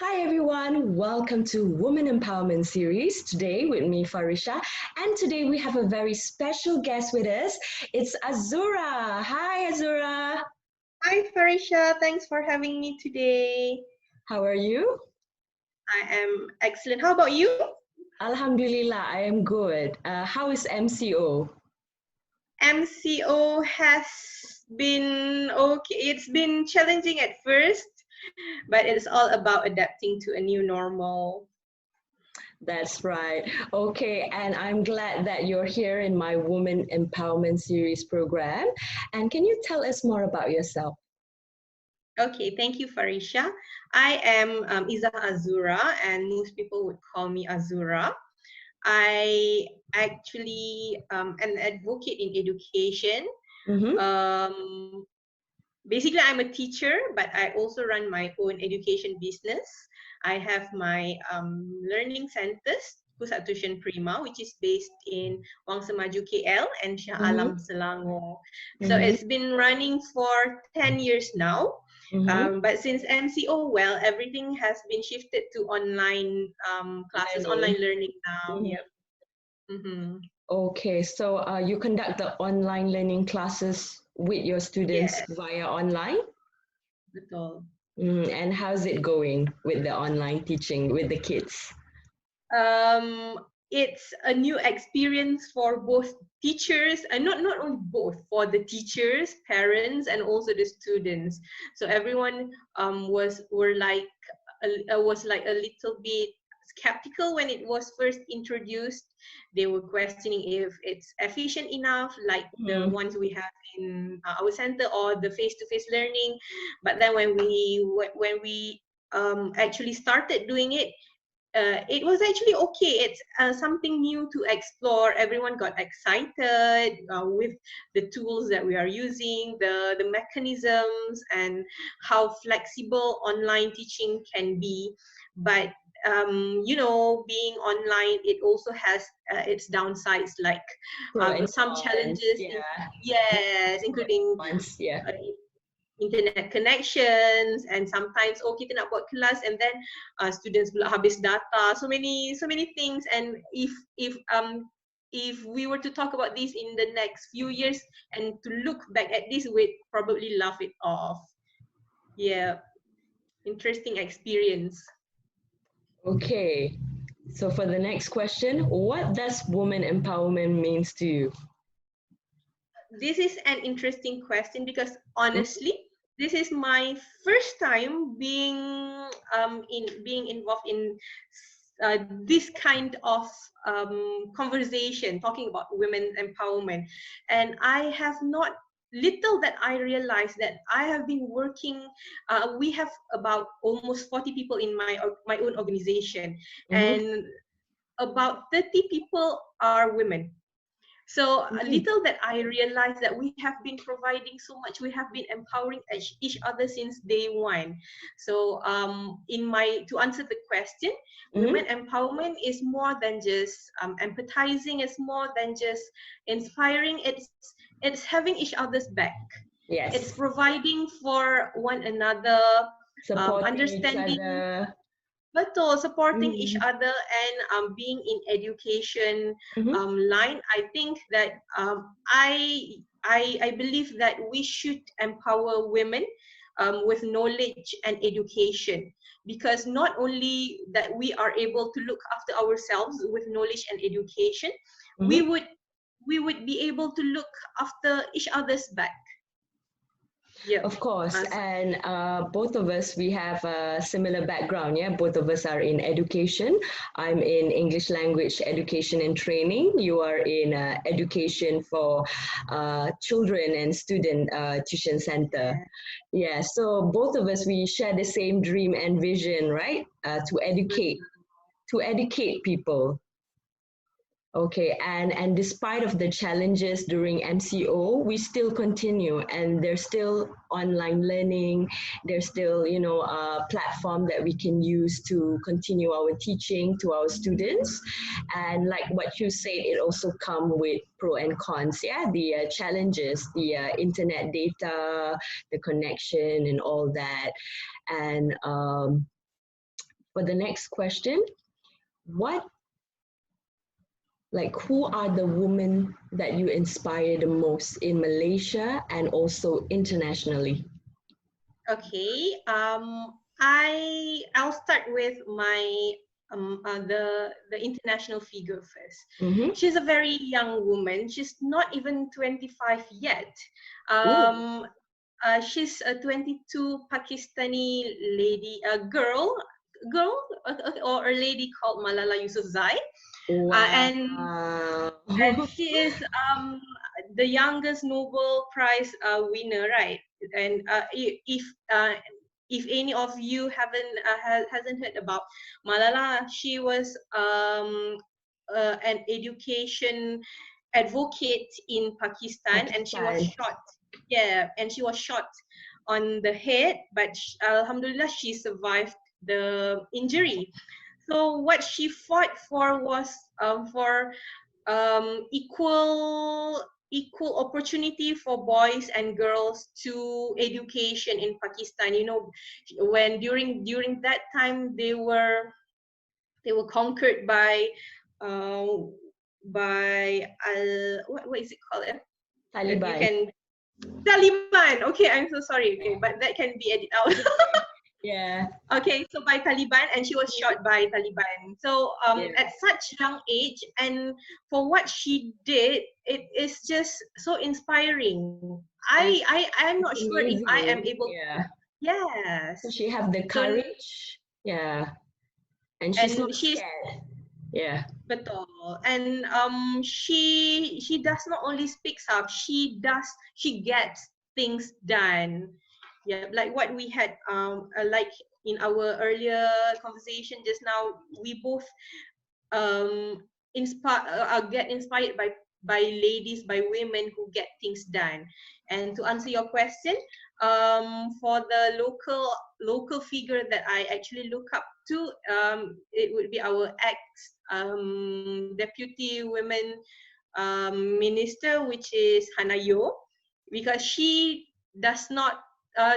Hi everyone, welcome to Women Empowerment Series. Today with me, Farisha, and today we have a very special guest with us. It's Azura. Hi Azura. Hi Farisha, thanks for having me today. How are you? I am excellent. How about you? Alhamdulillah, I am good. How is MCO? MCO has been okay. It's been challenging at first, but it's all about adapting to a new normal. That's right. Okay, and I'm glad that you're here in my Women Empowerment Series program. And can you tell us more about yourself? Okay, thank you Farisha. I am Izzah Azura, and most people would call me Azura. I actually an advocate in education. Mm-hmm. Um, Basically, I'm a teacher, but I also run my own education business. I have my learning centers, Pusat Tuition Prima, which is based in Wang Semaju KL and Shah Mm-hmm. Alam Selangor. So Mm-hmm. it's been running for 10 years now. Mm-hmm. But since MCO, well, everything has been shifted to online classes, Learning. online learning now. Mm-hmm. Yep. Mm-hmm. Okay, so you conduct the online learning classes with your students Yes, via online? betul. And how's it going with the online teaching with the kids? um, it's a new experience for both teachers, and not only both, for the teachers, parents, and also the students. So everyone was like a little bit skeptical when it was first introduced. They were questioning if it's efficient enough, like the Mhm. ones we have in our center, or the face-to-face learning. But then when we actually started doing it, it was actually okay. It's something new to explore. Everyone got excited with the tools that we are using, the mechanisms, and how flexible online teaching can be. But being online, it also has its downsides, like Pro and some cons, challenges. yeah. Yes, Pro and including cons, yeah. uh, internet connections, and sometimes kita nak buat kelas, and then students pula habis data, so many things. And if we were to talk about this in the next few years and to look back at this, we'd probably laugh it off. Yeah, interesting experience. Okay, so for the next question, what does woman empowerment means to you? This is an interesting question because Mhm. honestly, this is my first time being involved in this kind of conversation talking about women empowerment. And I have not little that I realized that I have been working. We have about almost 40 people in my own organization, Mhm. and about 30 people are women. So a Mhm. little that I realized that we have been providing so much, we have been empowering each other since day one. So to answer the question, women Mhm. empowerment is more than just empathizing. It's more than just inspiring. It's having each other's back. It's Yes, providing for one another, supporting each understanding. other. Betul, supporting each Mhm. other, and being in education Mhm. line. I think that I believe that we should empower women with knowledge and education, because not only that we are able to look after ourselves with knowledge and education, we Mhm. would we would be able to look after each other's back. Yep. Of course, So and both of us, we have a similar background. Yeah, both of us are in education. I'm in English language education and training. You are in education for children and student tuition center. yeah. Yeah, so both of us, we share the same dream and vision, right? To educate people. Okay, and despite of the challenges during MCO, we still continue, and there's still online learning. There's still, a platform that we can use to continue our teaching to our students. And like what you said, it also come with pro and cons. Yeah, the challenges, the internet data, the connection, and all that. And for the next question, who are the women that you inspire the most in Malaysia and also internationally? Okay. I'll start with my the international figure first. Mm-hmm. She's a very young woman. She's not even 25 yet. Ooh. She's a 22 Pakistani lady, a girl, or a lady called Malala Yousufzai. Wow. And she is the youngest Nobel Prize winner, right? And if any of you hasn't heard about Malala, she was an education advocate in Pakistan, and she was Pakistan. shot. Yeah, and she was shot on the head, but Alhamdulillah, she survived the injury. So what she fought for was for equal opportunity for boys and girls to education in Pakistan. You know, when during that time they were conquered uh, by what is it called? You Taliban. can Taliban. Okay, I'm so sorry. Okay, but that can be edited out. Yeah. Okay, so by Taliban, and she was shot by Taliban. So Yeah. at such young age, and for what she did, it is just so inspiring. And I'm not it's sure if I am amazing. able to. Yeah. Yes. So she have the So courage. Yeah. And she's and not she's scared. Yeah. betul. And she does not only speaks up, she gets things done. Yeah, like what we had like in our earlier conversation just now, we both get inspired by ladies, by women who get things done. And to answer your question, for the local figure that I actually look up to, it would be our ex deputy women minister, which is Hanayo, because she does not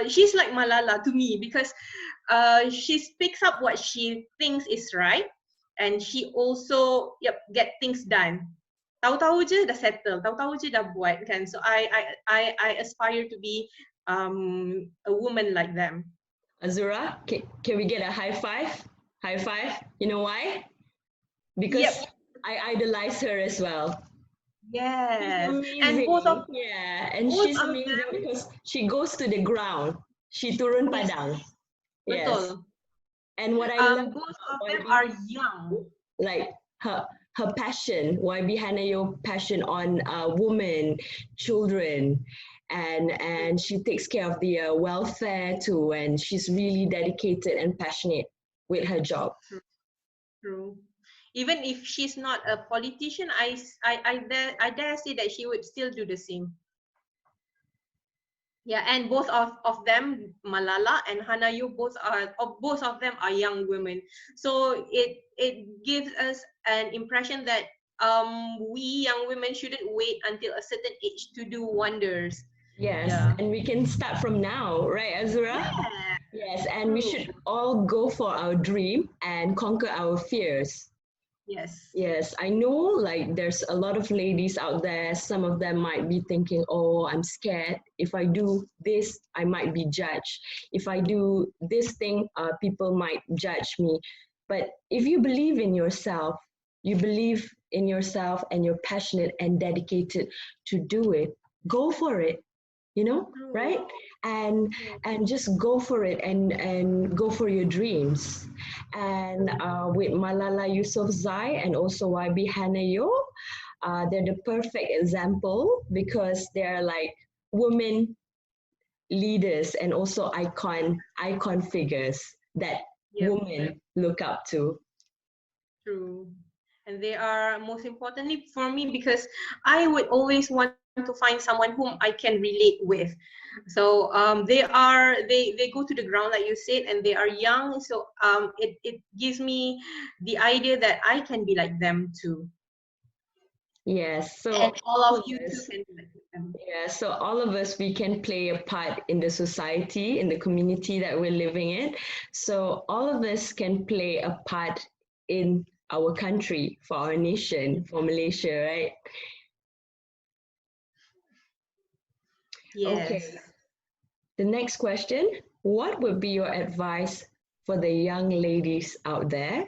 she's like Malala to me, because she speaks up what she thinks is right, and she also get things done. Tahu-tahu je dah settle, tahu-tahu je dah buat kan. So I aspire to be a woman like them. Azura, can we get a high five? High five. You know why? Yep. Because I idolize her as well. She's Yes. And amazing. Yeah, and both she's of amazing them, because she goes to the ground. She turun yes, padang. Yes. betul. And what I love Both about of them YB, are young. like her passion, YB Hanayo passion on women, children, and she takes care of the welfare too, and she's really dedicated and passionate with her job. True. Even if she's not a politician, I dare say that she would still do the same. Yeah, and both of them, Malala and Hanayo, both of them are young women. So it gives us an impression that we young women shouldn't wait until a certain age to do wonders. Yes, Yeah. and we can start from now, right, Azura? Yeah. Yes, and we True. should all go for our dream and conquer our fears. Yes. Yes, I know like there's a lot of ladies out there. Some of them might be thinking, oh, I'm scared. If I do this, I might be judged. If I do this thing, people might judge me. But if you believe in yourself, you believe in yourself and you're passionate and dedicated to do it, go for it, you know, True. right? And True. and just go for it and go for your dreams. And with Malala Yousafzai and also YB Hanayo, they're the perfect example because they're like women leaders and also icon figures that Yep. women look up to. True. And they are most importantly for me, because I would always want to find someone whom I can relate with. So they go to the ground like you said, and they are young. So it gives me the idea that I can be like them too. Yes, And so all all of of you too us, can be like them. Yeah, so all of us, we can play a part in the society, in the community that we're living in. So all of us can play a part in our country, for our nation, for Malaysia, right? Yes. Okay, the next question, what would be your advice for the young ladies out there?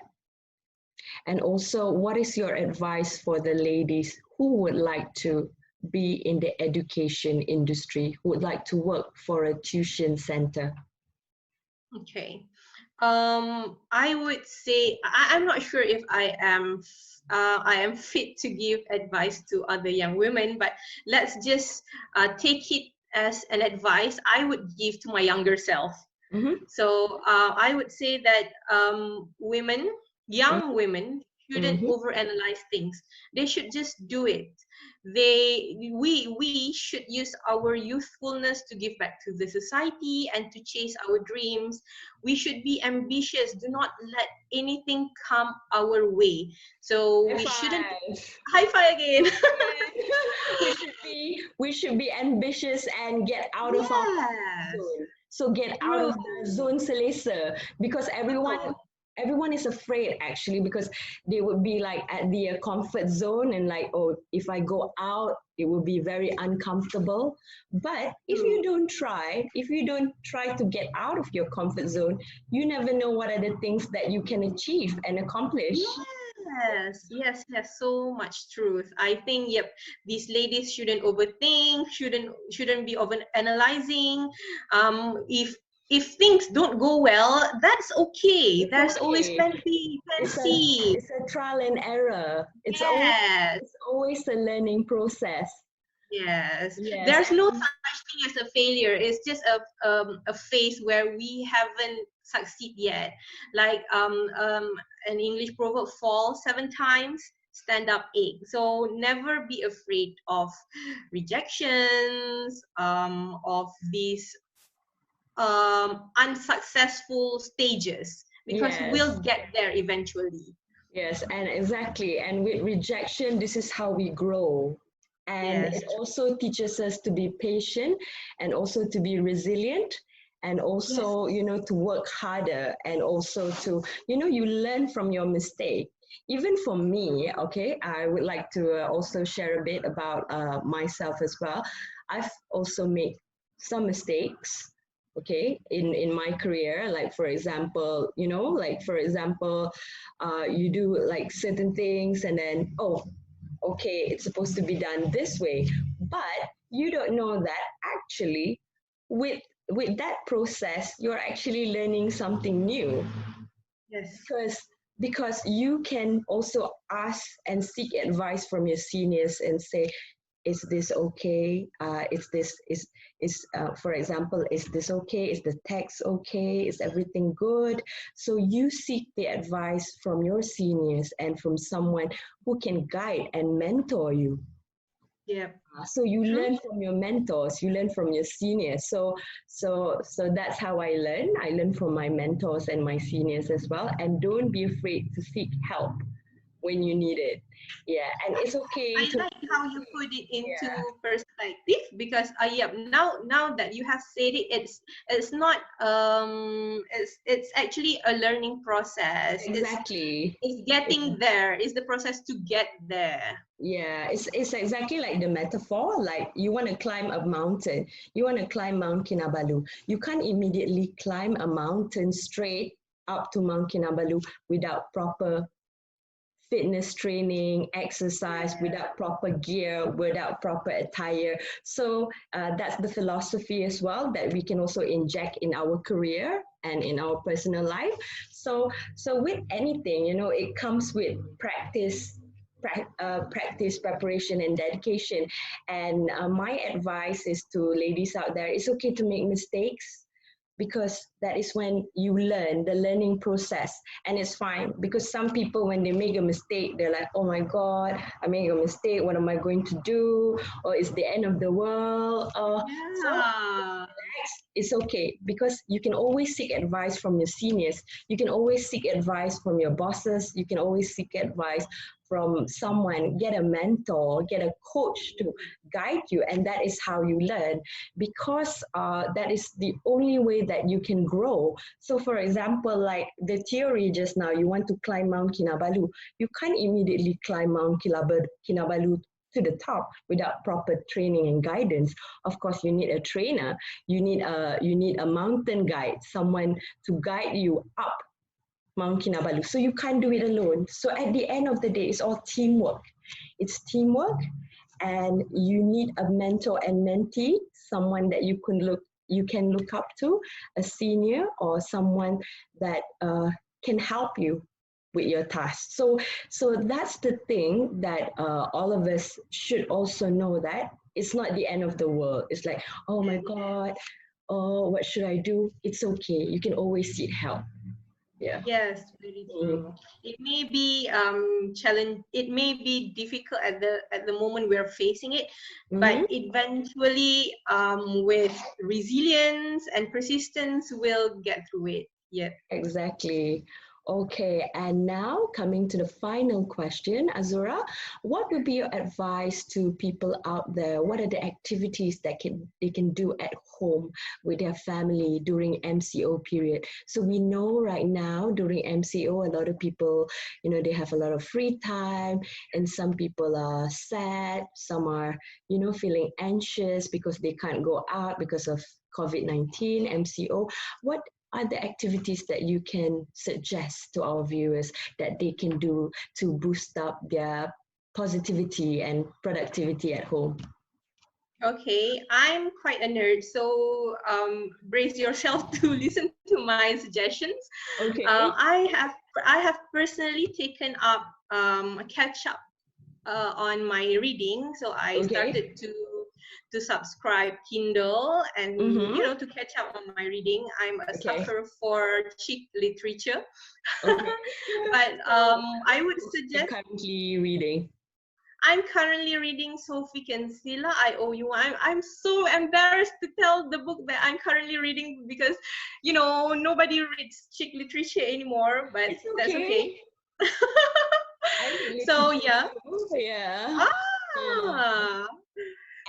And also, what is your advice for the ladies who would like to be in the education industry, who would like to work for a tuition center? Okay. I would say I'm not sure if I am fit to give advice to other young women, but let's just take it as an advice I would give to my younger self. Mm-hmm. So I would say that women, young women, shouldn't Mm-hmm. overanalyze things. They should just do it. We should use our youthfulness to give back to the society and to chase our dreams. We should be ambitious. Do not let anything come our way. So High we shouldn't. five. High five again. We should be ambitious and get out of our comfort Yes, zone. So get out true. of the zone selesa, because True. everyone is afraid actually, because they would be like at the comfort zone and like, oh, if I go out it will be very uncomfortable. But True. if you don't try to get out of your comfort zone, you never know what are the things that you can achieve and accomplish. Yes, yes, yes, so much truth. I think, yep, these ladies shouldn't overthink, shouldn't be over analyzing. If things don't go well, that's okay. It's There's always okay. plan B, plan It's a C. it's a trial and error. Yes, It's always a learning process. yes. Yes, There's no and such thing as a failure. It's just a phase where we haven't succeed yet. Like an English proverb: fall 7 times, stand up 8. So never be afraid of rejections, of these unsuccessful stages, because yes, we'll get there eventually. yes, and exactly. And with rejection, this is how we grow. And Yes, it also teaches us to be patient and also to be resilient and yes, also, to work harder and also to, you learn from your mistake. Even for me, okay, I would like to also share a bit about myself as well. I've also made some mistakes, okay, in my career. Like, for example, you do like certain things and then, oh, okay, it's supposed to be done this way. But you don't know that actually with that process, you're actually learning something new, yes. because you can also ask and seek advice from your seniors and say, is this okay? Is this is For example, is this okay? Is the text okay? Is everything good? So you seek the advice from your seniors and from someone who can guide and mentor you. Yep. So you True. learn from your mentors, you learn from your seniors. So that's how I learn. I learn from my mentors and my seniors as well. And don't be afraid to seek help when you need it. Yeah, and it's okay I to like how you put it into yeah, perspective, because yeah, now that you have said it, it's not it's actually a learning process. exactly. It's It's, getting there. It's the process to get there. yeah, it's exactly like the metaphor. Like, you want to climb a mountain. You want to climb Mount Kinabalu. You can't immediately climb a mountain straight up to Mount Kinabalu without proper fitness training, exercise, without proper gear, without proper attire. So that's the philosophy as well that we can also inject in our career and in our personal life. So with anything, it comes with practice. Practice, preparation, and dedication. And my advice is to ladies out there: it's okay to make mistakes, because that is when you learn, the learning process. And it's fine, because some people, when they make a mistake, they're like, oh my god, I made a mistake, what am I going to do, or it's the end of the world. So Yeah. it's okay, because you can always seek advice from your seniors. You can always seek advice from your bosses. You can always seek advice from someone, get a mentor, get a coach to guide you, and that is how you learn, because that is the only way that you can grow. So for example, like the theory just now, you want to climb Mount Kinabalu, you can't immediately climb Mount Kinabalu to the top without proper training and guidance. Of course, you need a trainer, you need a mountain guide, someone to guide you up Mount Kinabalu. So you can't do it alone. So at the end of the day, it's all teamwork. It's teamwork, and you need a mentor and mentee, someone that you can look up to, a senior or someone that can help you with your task. So that's the thing that all of us should also know, that it's not the end of the world. It's like, oh my God, oh, what should I do? It's okay. You can always seek help. Yeah. Yes, very Mm. true. It may be challenge. It may be difficult at the moment we're facing it, but eventually, with resilience and persistence, we'll get through it. Yeah. Exactly. Okay, and now coming to the final question, Azura, what would be your advice to people out there? What are the activities that they can do at home with their family during MCO period? So we know right now during MCO, a lot of people, they have a lot of free time, and some people are sad, some are, feeling anxious because they can't go out because of COVID-19, MCO. What are the activities that you can suggest to our viewers that they can do to boost up their positivity and productivity at home? Okay, I'm quite a nerd, so brace yourself to listen to my suggestions. Okay. I have personally taken up a catch up on my reading, so I Okay. started to subscribe Kindle and Mm-hmm. to catch up on my reading. I'm a Okay. sucker for chick literature, Okay. but So, I would what you're suggest. currently reading? I'm currently reading Sophie Kinsella, I Owe You. I'm so embarrassed to tell the book that I'm currently reading because, nobody reads chick literature anymore, but It's that's okay. okay. I read So, literature yeah. too. Yeah. Ah,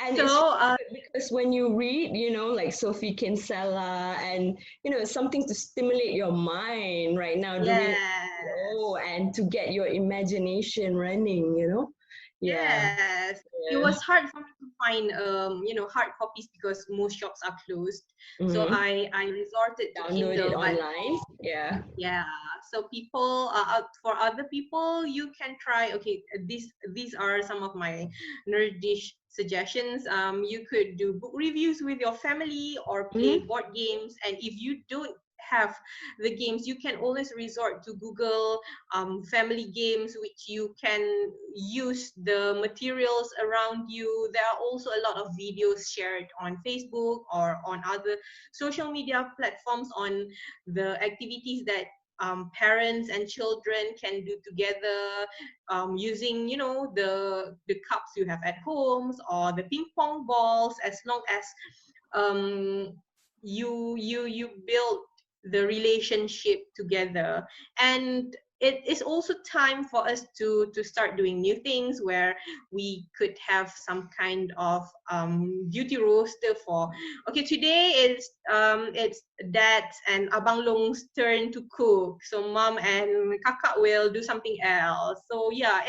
And it's so, really good because when you read, like Sophie Kinsella, and it's something to stimulate your mind right now during yes. and to get your imagination running. Yeah, Yes, it yeah. was hard for me to find hard copies because most shops are closed. So Mm-hmm. I resorted to Download it Kindle, but online. Yeah. yeah, so people for other people you can try. Okay, these are some of my nerdish suggestions. You could do book reviews with your family or play Mm-hmm. board games, and if you don't have the games, you can always resort to Google family games, which you can use the materials around you. There are also a lot of videos shared on Facebook or on other social media platforms on the activities that parents and children can do together, using the cups you have at homes or the ping pong balls, as long as you build the relationship together. And it is also time for us to start doing new things where we could have some kind of duty roster for, okay, today it's dad's and abang Long's turn to cook, so mom and kakak will do something else. So yeah,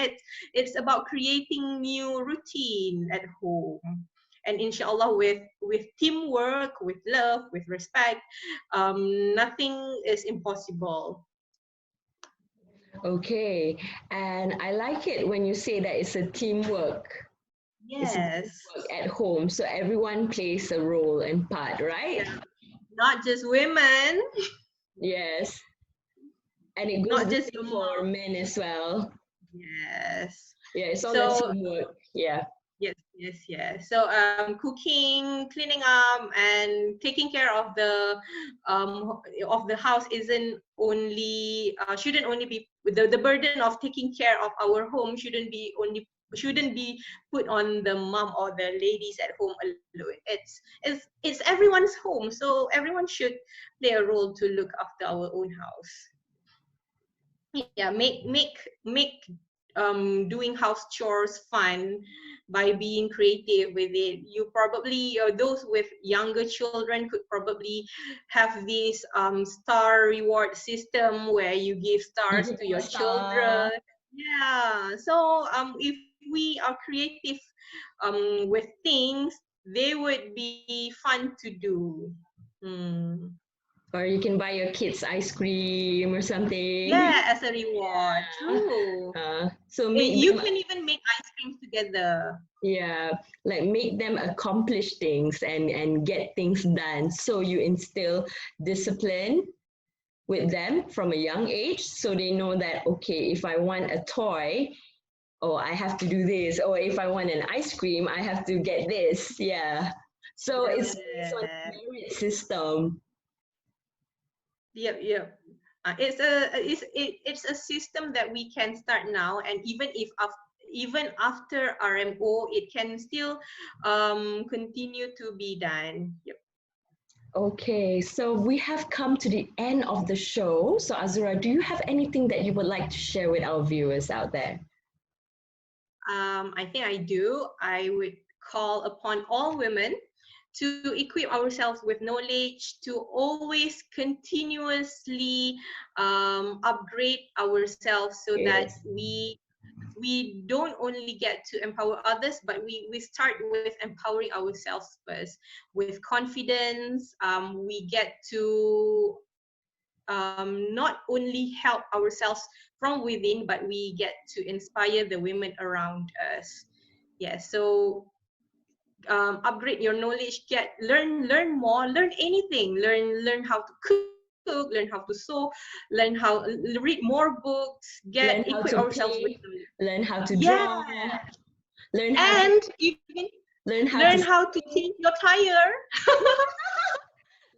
it's about creating new routine at home, and inshallah with teamwork, with love, with respect, nothing is impossible. Okay. And I like it when you say that it's a teamwork. It's a Yes. teamwork at home. So everyone plays a role and part, right? Yeah, not just women, Yes. And it goes not the just a same for mom. men as well. Yes. Yeah, it's all a So teamwork. Yeah. yes. So cooking, cleaning up, and taking care of the house isn't only shouldn't only be the burden of taking care of our home shouldn't be only shouldn't be put on the mom or the ladies at home alone. It's everyone's home, so everyone should play a role to look after our own house. Yeah, make doing house chores fun by being creative with it. You probably, those with younger children could probably have this star reward system where you give stars to your children. Star. Yeah, so if we are creative with things, they would be fun to do. Hmm. Or you can buy your kids ice cream or something. Yeah, as a reward. Yeah. True. So make You them, can even make ice cream together. yeah, like make them accomplish things and get things done. So you instill discipline with them from a young age, so they know that, okay, if I want a toy, oh, I have to do this, or if I want an ice cream, I have to get this. Yeah. So it's based on Yeah. merit system. Yep. It's a system that we can start now, and even after RMO, it can still continue to be done. Yep. Okay, so we have come to the end of the show. So Azura, do you have anything that you would like to share with our viewers out there? I think I do. I would call upon all women to equip ourselves with knowledge, to always continuously upgrade ourselves so that Yes. we don't only get to empower others, but we start with empowering ourselves first. With confidence, we get to not only help ourselves from within, but we get to inspire the women around us. Yeah, so upgrade your knowledge, learn more, learn anything, learn how to cook, learn how to sew, learn how read more books, Learn how equip to ourselves with paint, learn how to yeah, draw, learn how to and even learn how learn to how to change your tire.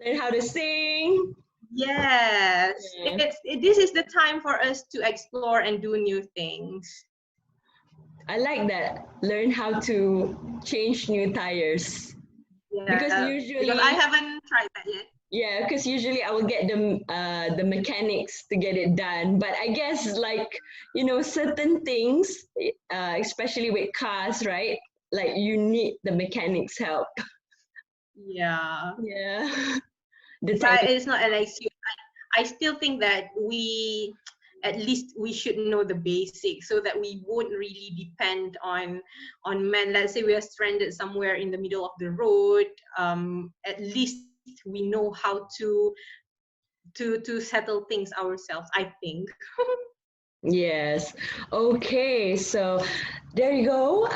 learn how to sing. Yes, Yeah. this is the time for us to explore and do new things. I like that. Learn how to change new tires. Because Yeah, because I usually, haven't tried that yet. yeah, because usually I will get the mechanics to get it done. But I guess like, certain things, especially with cars, right? Like you need the mechanics help. Yeah, Yeah. The but technique. it's not an excuse. I still think that at least we should know the basics so that we won't really depend on men. Let's say we are stranded somewhere in the middle of the road. At least we know how to settle things ourselves, I think. Yes. Okay. So there you go.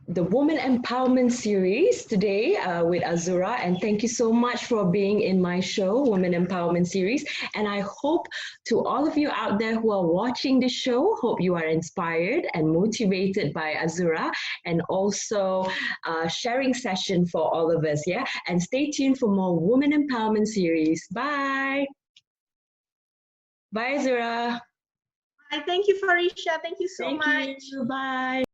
The Woman Empowerment Series today with Azura. And thank you so much for being in my show, Women Empowerment Series. And I hope to all of you out there who are watching the show, hope you are inspired and motivated by Azura and also sharing session for all of us. Yeah. And stay tuned for more Woman Empowerment Series. Bye. Bye, Azura. I thank you, Farisha. Thank you so Thank much. you. Bye.